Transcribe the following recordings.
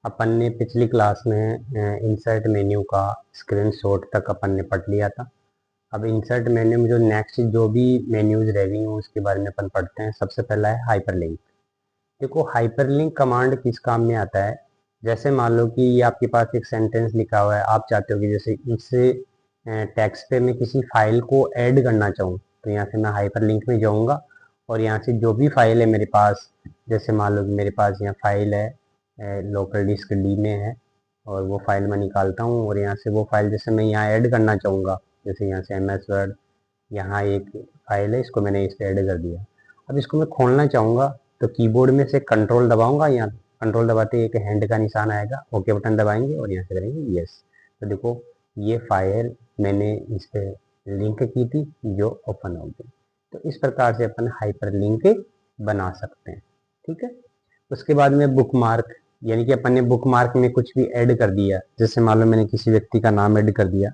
अपन ने पिछली क्लास में इंसर्ट मेन्यू का स्क्रीनशॉट तक अपन ने पढ़ लिया था। अब इंसर्ट मेन्यू में जो नेक्स्ट जो भी मेन्यूज रह गई हैं उसके बारे में अपन पढ़ते हैं। सबसे पहला है हाइपरलिंक। देखो हाइपरलिंक कमांड किस काम में आता है। जैसे मान लो कि ये आपके पास एक सेंटेंस लिखा हुआ है, आप चाहते हो कि जैसे इस टेक्स्ट पे मैं किसी फाइल को ऐड करना चाहूँ, तो यहाँ से मैं हाइपरलिंक में जाऊँगा और यहाँ से जो भी फाइल है मेरे पास, जैसे मान लो कि मेरे पास यहाँ फाइल है लोकल डिस्क डी में है, और वो फाइल मैं निकालता हूँ और यहाँ से वो फाइल जैसे मैं यहाँ ऐड करना चाहूँगा, जैसे यहाँ से MS वर्ड, यहाँ एक फाइल है, इसको मैंने इस पे ऐड कर दिया। अब इसको मैं खोलना चाहूँगा तो कीबोर्ड में से कंट्रोल दबाऊंगा, यहाँ कंट्रोल दबाते एक हैंड का निशान आएगा, ओके बटन दबाएंगे और यहाँ से करेंगे यस। तो देखो ये फाइल मैंने इस पे लिंक की थी जो ओपन हो गई। तो इस प्रकार से अपन हाइपर लिंक बना सकते हैं। ठीक है। उसके बाद में बुक मार्क, यानी कि अपन ने बुक मार्क में कुछ भी ऐड कर दिया, जैसे मान लो मैंने किसी व्यक्ति का नाम ऐड कर दिया।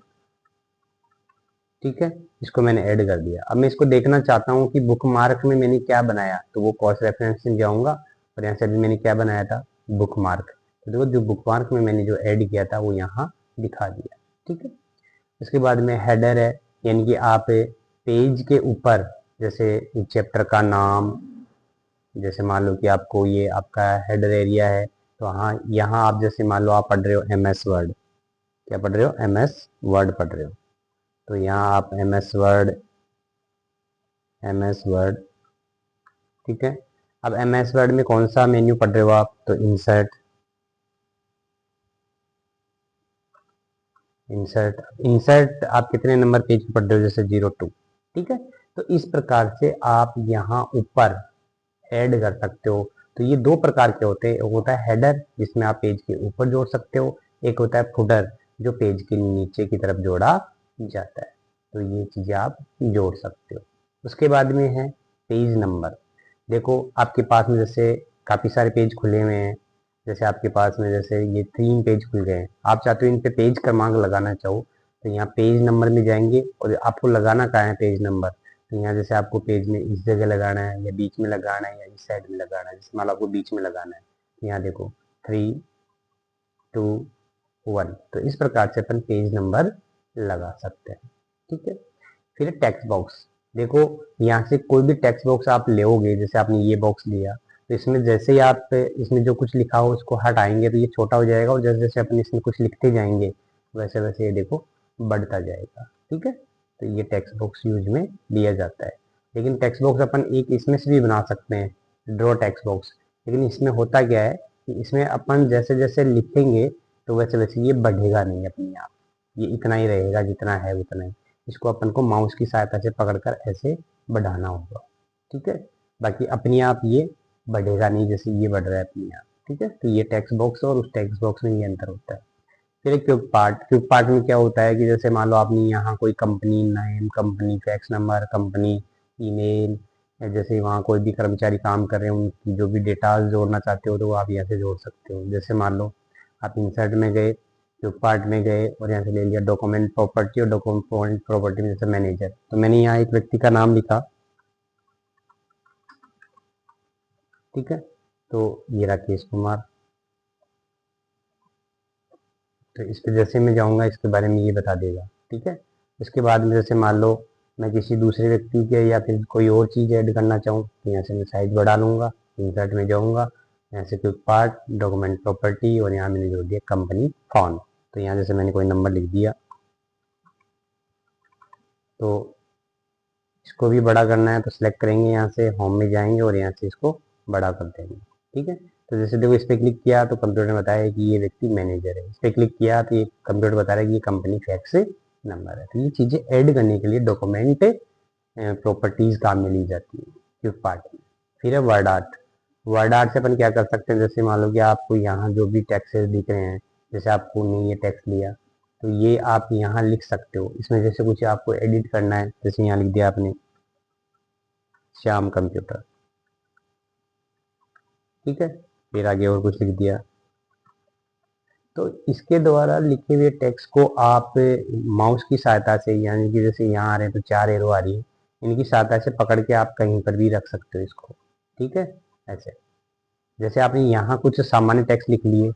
ठीक है, इसको मैंने ऐड कर दिया। अब मैं इसको देखना चाहता हूँ कि बुक मार्क में मैंने क्या बनाया, तो वो कॉस्ट रेफरेंस में जाऊंगा और यहाँ से अभी मैंने क्या बनाया था, बुक मार्क। तो देखो जो बुक मार्क में मैंने जो ऐड किया था वो यहाँ दिखा दिया। ठीक है। उसके बाद में हेडर है, यानी कि आप पेज के ऊपर जैसे चैप्टर का नाम, जैसे मान लो कि आपको ये आपका हेडर एरिया है, तो हाँ यहाँ आप जैसे मान लो आप पढ़ रहे हो MS वर्ड, क्या पढ़ रहे हो, MS वर्ड पढ़ रहे हो, तो यहाँ आप MS वर्ड। ठीक है। अब MS वर्ड में कौन सा मेन्यू पढ़ रहे हो आप, तो इंसर्ट। इंसर्ट आप कितने नंबर पेज पे पढ़ रहे हो, जैसे 02। ठीक है। तो इस प्रकार से आप यहाँ ऊपर ऐड कर सकते हो। तो ये दो प्रकार के होते हैं, एक होता है हेडर जिसमें आप पेज के ऊपर जोड़ सकते हो, एक होता है फुटर जो पेज के नीचे की तरफ जोड़ा जाता है। तो ये चीजें आप जोड़ सकते हो। उसके बाद में है पेज नंबर। देखो आपके पास में जैसे काफी सारे पेज खुले हुए हैं, जैसे आपके पास में जैसे ये 3 पेज खुल गए हैं, आप चाहते हो इन पे पेज क्रमांक लगाना चाहो, तो यहाँ पेज नंबर में जाएंगे और आपको लगाना कहाँ है पेज नंबर, तो यहाँ जैसे आपको पेज में इस जगह लगाना है या बीच में लगाना है या इस साइड में लगाना है, जैसे मान लो आपको बीच में लगाना है, तो यहाँ देखो 3 2 1। तो इस प्रकार से अपन पेज नंबर लगा सकते हैं। ठीक है। फिर टेक्स्ट बॉक्स। देखो यहाँ से कोई भी टेक्स्ट बॉक्स आप लोगे, जैसे आपने ये बॉक्स लिया, तो इसमें जैसे ही आप इसमें जो कुछ लिखा हो उसको हटाएंगे तो ये छोटा हो जाएगा, और जैसे जैसे अपन इसमें कुछ लिखते जाएंगे वैसे वैसे ये देखो बढ़ता जाएगा। ठीक है। तो ये टेक्स्ट बॉक्स यूज में लिया जाता है। लेकिन टेक्स्ट बॉक्स अपन एक इसमें से भी बना सकते हैं, ड्रॉ टेक्स्ट बॉक्स। लेकिन इसमें होता क्या है कि इसमें अपन जैसे जैसे लिखेंगे तो वैसे वैसे ये बढ़ेगा नहीं अपने आप, ये इतना ही रहेगा जितना है उतना ही। इसको अपन को माउस की सहायता से पकड़कर ऐसे बढ़ाना होगा। ठीक है। बाकी अपने आप ये बढ़ेगा नहीं, जैसे ये बढ़ रहा है अपने आप। ठीक है। तो ये टेक्स्ट बॉक्स और उस टेक्स्ट बॉक्स में ये अंतर होता है। फिर एक क्विक पार्ट। क्विक पार्ट में क्या होता है कि जैसे मान लो आपने यहाँ कोई company name, company fax number, company email, या जैसे वहाँ कोई भी कर्मचारी काम कर रहे हैं उनकी जो भी डेटा जोड़ना चाहते हो तो वो आप यहाँ से जोड़ सकते हो। जैसे मान लो आप इंसर्ट में गए, क्विक पार्ट में गए और यहाँ से ले लिया डॉक्यूमेंट प्रॉपर्टी, और डॉक्यूमेंट प्रॉपर्टी में जैसे मैनेजर, तो मैंने यहाँ एक व्यक्ति का नाम लिखा। ठीक है। तो ये राकेश कुमार। तो इस पे जैसे मैं जाऊँगा इसके बारे में ये बता देगा। ठीक है। उसके बाद में जैसे मान लो मैं किसी दूसरे व्यक्ति के या फिर कोई और चीज़ ऐड करना चाहूँ, तो यहाँ से मैं साइज बढ़ा लूँगा, इंसर्ट में जाऊँगा, यहाँ से क्विक पार्ट, डॉक्यूमेंट प्रॉपर्टी, और यहाँ मैंने जोड़ दिया कंपनी फॉन्ट। तो यहाँ जैसे मैंने कोई नंबर लिख दिया, तो इसको भी बड़ा करना है तो सिलेक्ट करेंगे, यहाँ से होम में जाएंगे और यहाँ से इसको बड़ा कर देंगे। ठीक है। तो जैसे देखो इस पर क्लिक किया तो कंप्यूटर ने बताया कि ये व्यक्ति मैनेजर है, इस पर क्लिक किया तो ये कंप्यूटर बता रहा है कि ये कंपनी फैक्स नंबर है। तो ये चीज़ें ऐड करने के लिए डॉक्यूमेंट प्रॉपर्टीज काम में ली जाती है क्विक पार्ट में। फिर है वर्ड आर्ट। वर्ड आर्ट से अपन क्या कर सकते हैं, जैसे मान लो कि आपको यहाँ जो भी टेक्स्ट दिख रहे हैं, जैसे आपको ने ये टेक्स्ट लिया तो ये आप यहाँ लिख सकते हो। इसमें जैसे कुछ आपको एडिट करना है, जैसे यहाँ लिख दिया आपने श्याम कंप्यूटर। ठीक है। फिर आगे और कुछ लिख दिया, तो इसके द्वारा लिखे हुए टेक्स्ट को आप माउस की सहायता से, यानी कि जैसे यहाँ आ रहे हैं तो 4 एरो आ रही है, इनकी सहायता से पकड़ के आप कहीं पर भी रख सकते हो इसको। ठीक है। ऐसे जैसे आपने यहाँ कुछ सामान्य टेक्स्ट लिख लिए,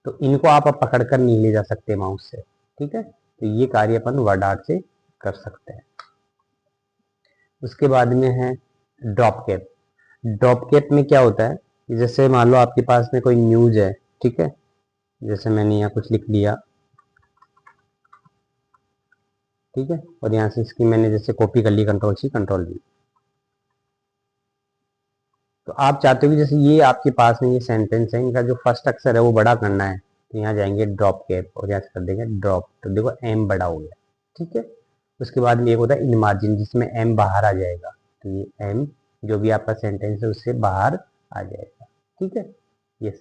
तो इनको आप पकड़ कर नहीं ले जा सकते माउस से, ठीक है। तो ये कार्य अपन वर्ड आर्ट से कर सकते हैं। उसके बाद में है ड्रॉप कैप। ड्रॉप कैप में क्या होता है कि जैसे मान लो आपके पास में कोई न्यूज है, ठीक है, जैसे मैंने यहाँ कुछ लिख दिया, ठीक है, और यहाँ से इसकी मैंने जैसे कॉपी कर ली, कंट्रोल सी कंट्रोल वी। तो आप चाहते हो कि जैसे ये आपके पास में ये सेंटेंस है, इनका जो फर्स्ट अक्षर है वो बड़ा करना है, तो यहाँ जाएंगे ड्रॉप कैप और यहाँ से कर देंगे ड्रॉप, तो देखो एम बड़ा हो गया, ठीक है। उसके बाद में एक होता है इन मार्जिन, जिसमें एम बाहर आ जाएगा, तो ये एम जो भी आपका सेंटेंस है उससे बाहर आ जाएगा, ठीक है। ये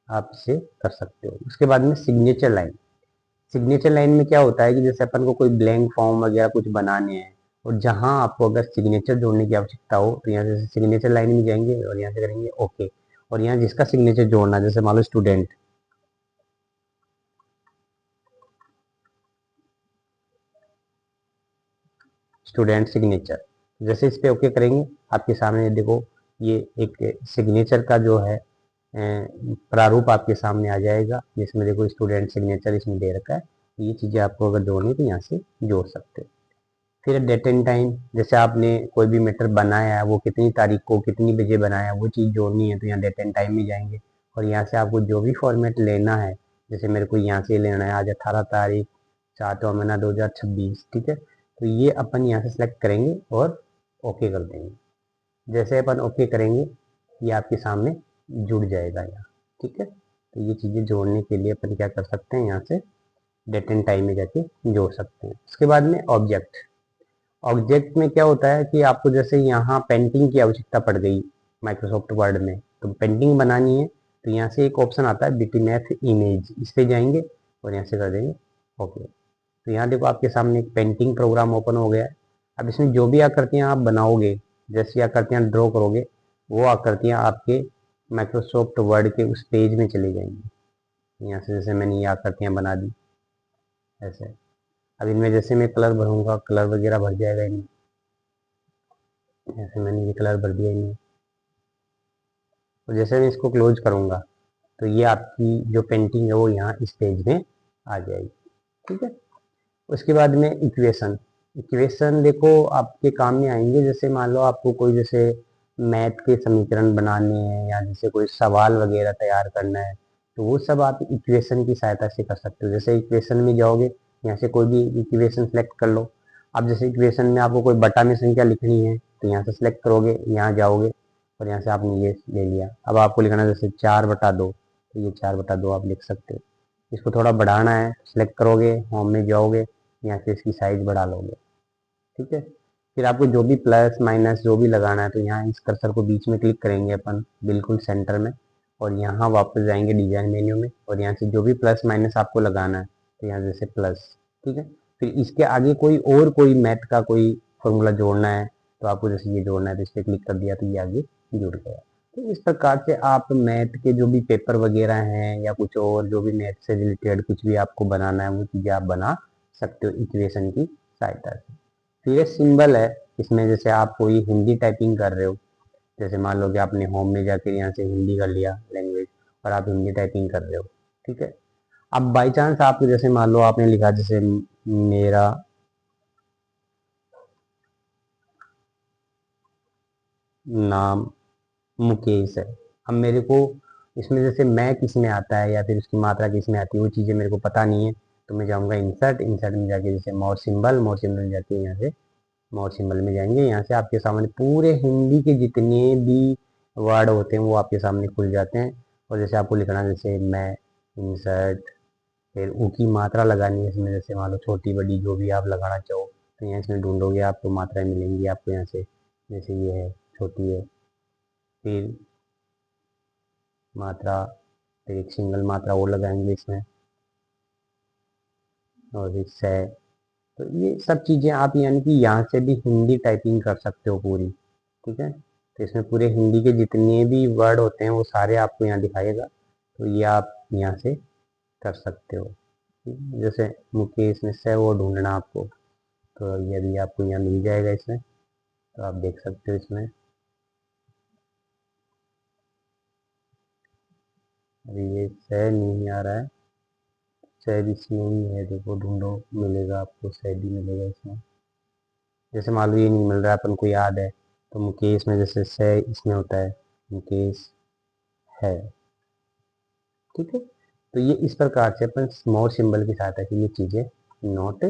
आप इसे कर सकते हो। उसके बाद में सिग्नेचर लाइन। सिग्नेचर लाइन में क्या होता है कि जैसे अपन को कोई ब्लैंक फॉर्म वगैरह कुछ बनाने हैं और जहां आपको अगर सिग्नेचर जोड़ने की आवश्यकता हो, तो यहाँ से सिग्नेचर लाइन में जाएंगे और यहाँ से करेंगे ओके, और यहाँ जिसका सिग्नेचर जोड़ना, जैसे मान लो स्टूडेंट, स्टूडेंट सिग्नेचर, जैसे इस पे ओके करेंगे, आपके सामने देखो ये एक सिग्नेचर का जो है प्रारूप आपके सामने आ जाएगा, जिसमें देखो स्टूडेंट सिग्नेचर इसमें दे रखा है। ये चीजें आपको अगर जोड़नी है तो यहाँ से जोड़ सकते हो। फिर डेट एंड टाइम, जैसे आपने कोई भी मैटर बनाया है वो कितनी तारीख को कितनी बजे बनाया है वो चीज़ जोड़नी है, तो यहाँ डेट एंड टाइम में जाएंगे और यहाँ से आपको जो भी फॉर्मेट लेना है, जैसे मेरे को यहाँ से लेना है आज 18 तारीख 4वां महीना 2026, ठीक है, तो ये अपन यहाँ से सेलेक्ट करेंगे और ओके कर देंगे। जैसे अपन ओके करेंगे ये आपके सामने जुड़ जाएगा यहाँ, ठीक है। तो ये चीज़ें जोड़ने के लिए अपन क्या कर सकते हैं, यहाँ से डेट एंड टाइम में जाके जोड़ सकते हैं। उसके बाद में ऑब्जेक्ट। ऑब्जेक्ट में क्या होता है कि आपको जैसे यहाँ पेंटिंग की आवश्यकता पड़ गई माइक्रोसॉफ्ट वर्ड में, तो पेंटिंग बनानी है, तो यहाँ से एक ऑप्शन आता है बिटमैप इमेज, इस पे जाएंगे और यहाँ से कर देंगे ओके। तो यहाँ देखो आपके सामने एक पेंटिंग प्रोग्राम ओपन हो गया है। अब इसमें जो भी आकृतियाँ आप बनाओगे, जैसी आकृतियाँ ड्रॉ करोगे, वो आकृतियाँ आपके माइक्रोसॉफ्ट वर्ड के उस पेज में चली जाएंगी। यहाँ से जैसे मैंने ये आकृतियाँ बना दी ऐसे, अब इनमें जैसे मैं कलर भरूंगा, कलर वगैरह भर जाएगा इनमें, जैसे मैंने ये कलर भर दिया इनमें, और जैसे मैं इसको क्लोज करूंगा तो ये आपकी जो पेंटिंग है वो यहाँ इस पेज में आ जाएगी, ठीक है। उसके बाद में इक्वेशन। इक्वेशन देखो आपके काम में आएंगे, जैसे मान लो आपको कोई जैसे मैथ के समीकरण बनाने हैं या जैसे कोई सवाल वगैरह तैयार करना है, तो वो सब आप इक्वेशन की सहायता से कर सकते हो। जैसे इक्वेशन में जाओगे, यहाँ से कोई भी इक्वेशन सेलेक्ट कर लो। अब जैसे इक्वेशन में आपको कोई बटा में संख्या लिखनी है, तो यहाँ से सिलेक्ट करोगे, यहाँ जाओगे और यहाँ से आपने ये ले लिया। अब आपको लिखना है जैसे 4/2, तो ये 4/2 आप लिख सकते हो। इसको थोड़ा बढ़ाना है, सिलेक्ट करोगे, होम में जाओगे, यहाँ से इसकी साइज बढ़ा लोगे, ठीक है। फिर आपको जो भी प्लस माइनस जो भी लगाना है, तो यहाँ इस कर्सर को बीच में क्लिक करेंगे अपन बिल्कुल सेंटर में, और यहाँ वापस जाएंगे डिजाइन मेन्यू में, और यहाँ से जो भी प्लस माइनस आपको लगाना है, तो यहाँ जैसे प्लस, ठीक है। फिर इसके आगे कोई मैथ का कोई फॉर्मूला जोड़ना है, तो आपको जैसे ये जोड़ना है, तो इस पर क्लिक कर दिया तो ये आगे जुड़ गया। तो इस प्रकार से आप मैथ के जो भी पेपर वगैरह हैं या कुछ और जो भी मैथ से रिलेटेड कुछ भी आपको बनाना है, वो चीज़ें आप बना सकते हो इक्वेशन की सहायता से। फिर ये सिंबल है, इसमें जैसे आप कोई हिंदी टाइपिंग कर रहे हो, जैसे मान लो कि आपने होम में जाकर यहाँ से हिंदी कर लिया लैंग्वेज, और आप हिंदी टाइपिंग कर रहे हो, ठीक है। अब बाई चांस आपको जैसे मान लो आपने लिखा जैसे मेरा नाम मुकेश है। अब मेरे को इसमें जैसे मैं किस में आता है या फिर उसकी मात्रा किस में आती है वो चीज़ें मेरे को पता नहीं है, तो मैं जाऊँगा इंसर्ट, इंसर्ट में जाके जैसे मोर सिंबल, मोर सिंबल में जाके यहाँ से मोर सिंबल में जाएंगे। यहाँ से आपके सामने पूरे हिंदी के जितने भी वर्ड होते हैं वो आपके सामने खुल जाते हैं। और जैसे आपको लिखना है जैसे मैं, इंसर्ट, फिर ऊ की मात्रा लगानी है इसमें, जैसे मान लो छोटी बड़ी जो भी आप लगाना चाहो, तो यहाँ इसमें ढूंढोगे आपको मात्राएं मिलेंगी आपको यहाँ से, जैसे ये है छोटी है, फिर मात्रा, फिर एक सिंगल मात्रा वो लगाएंगे इसमें, और इससे है। तो ये सब चीज़ें आप यानी कि यहाँ से भी हिंदी टाइपिंग कर सकते हो पूरी, ठीक है। तो इसमें पूरे हिंदी के जितने भी वर्ड होते हैं वो सारे आपको यहाँ दिखाएगा, तो ये आप यहाँ से कर सकते हो। जैसे मुकेश में से वो ढूंढना आपको, तो ये भी आपको यहाँ मिल जाएगा इसमें, तो आप देख सकते हो इसमें अरे ये सह नहीं आ रहा है, सह भी इसमें ही है, देखो ढूंढो, मिलेगा आपको, सह भी मिलेगा इसमें। जैसे मान लो ये नहीं मिल रहा है, अपन को याद है, तो मुकेश में जैसे सह इसमें होता है, मुकेश है। ठीक है, तो ये इस प्रकार से अपन स्मॉल सिंबल की सहायता से ये चीजें नोट